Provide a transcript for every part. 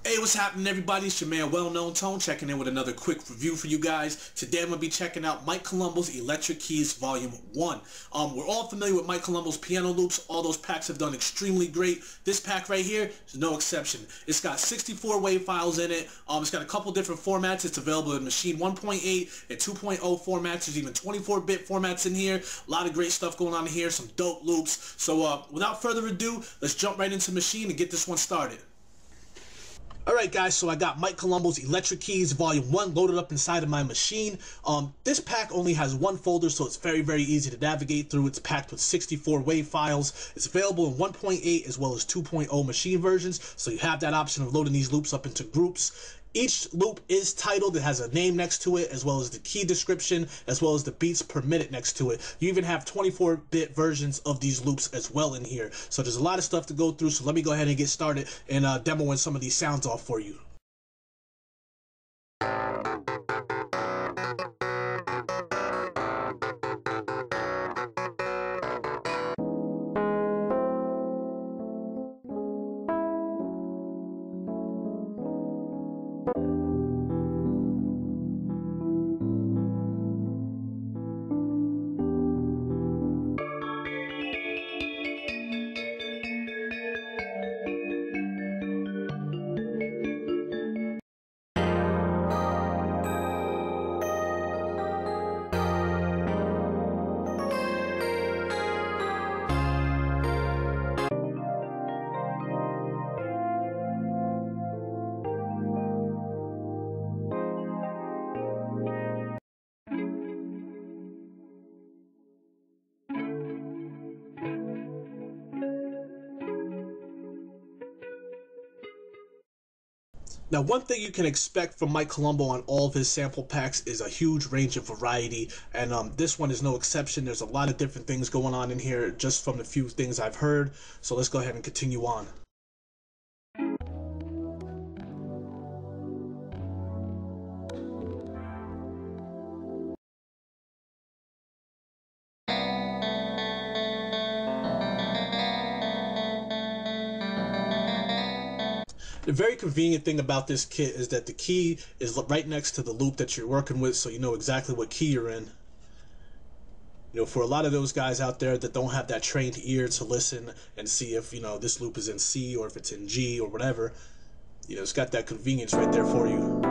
Hey, what's happening, everybody? It's your man, Well-Known Tone, checking in with another quick review for you guys. Today I'm going to be checking out Mike Kalombo's Electric Keys Volume 1. We're all familiar with Mike Kalombo's piano loops. All those packs have done extremely great. This pack right here is no exception. It's got 64 WAV files in it. It's got a couple different formats. It's available in Maschine 1.8 and 2.0 formats. There's even 24-bit formats in here. A lot of great stuff going on in here. Some dope loops. So without further ado, let's jump right into Maschine and get this one started. Alright guys, so I got Mike Kalombo's Electric Keys Volume 1 loaded up inside of my Maschine. This pack only has one folder, so it's very easy to navigate through. It's packed with 64 WAV files. It's available in 1.8 as well as 2.0 Maschine versions, so you have that option of loading these loops up into groups. Each loop is titled. It has a name next to it, as well as the key description, as well as the beats per minute next to it. You even have 24-bit versions of these loops as well in here. So there's a lot of stuff to go through, so let me go ahead and get started and demoing some of these sounds off for you. Now, one thing you can expect from Mike Kalombo on all of his sample packs is a huge range of variety, and this one is no exception. There's a lot of different things going on in here just from the few things I've heard, so let's go ahead and continue on. The very convenient thing about this kit is that the key is right next to the loop that you're working with, so you know exactly what key you're in. You know, for a lot of those guys out there that don't have that trained ear to listen and see if, you know, this loop is in C or if it's in G or whatever, you know, it's got that convenience right there for you.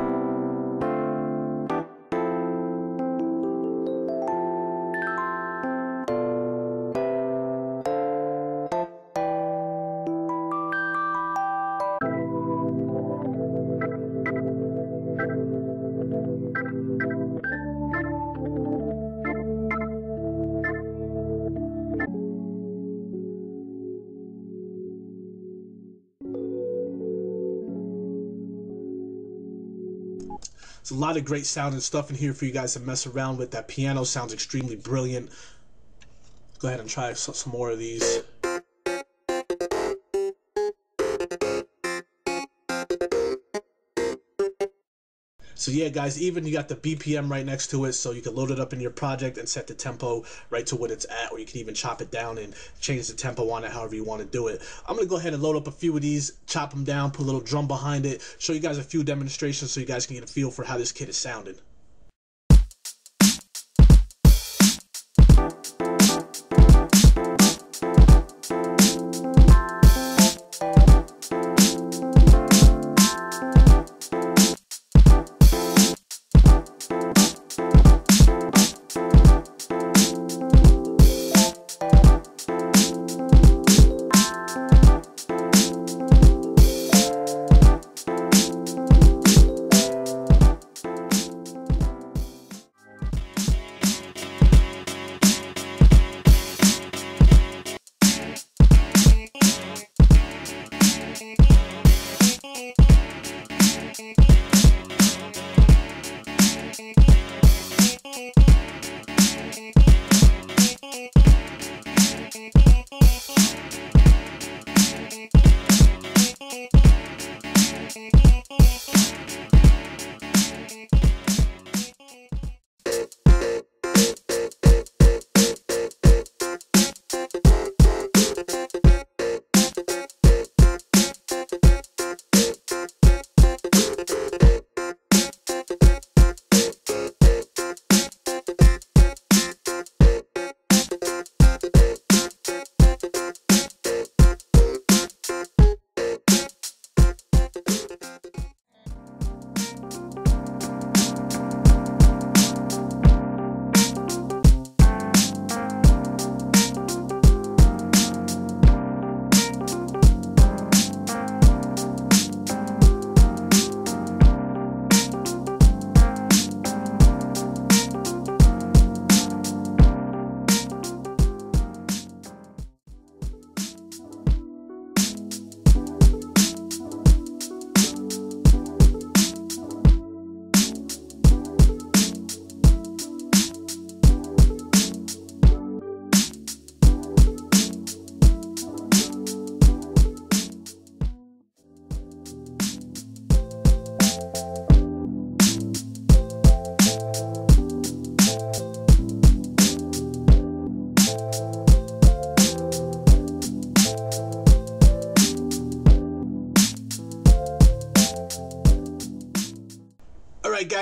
There's a lot of great sounding stuff in here for you guys to mess around with. That piano sounds extremely brilliant. Go ahead and try some more of these. So yeah guys, even you got the BPM right next to it, so you can load it up in your project and set the tempo right to what it's at, or you can even chop it down and change the tempo on it however you want to do it. I'm going to go ahead and load up a few of these, chop them down, put a little drum behind it, show you guys a few demonstrations so you guys can get a feel for how this kit is sounding.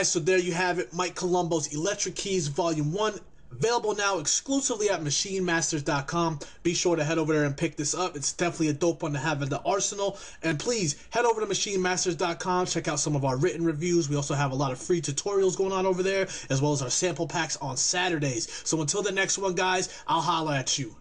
guys, so there you have it, Mike Kalombo's Electric Keys Volume 1. Available now exclusively at MachineMasters.com. Be sure to head over there and pick this up. It's definitely a dope one to have in the arsenal. And please head over to MachineMasters.com. Check out some of our written reviews. We also have a lot of free tutorials going on over there, as well as our sample packs on Saturdays. So until the next one, guys, I'll holla at you.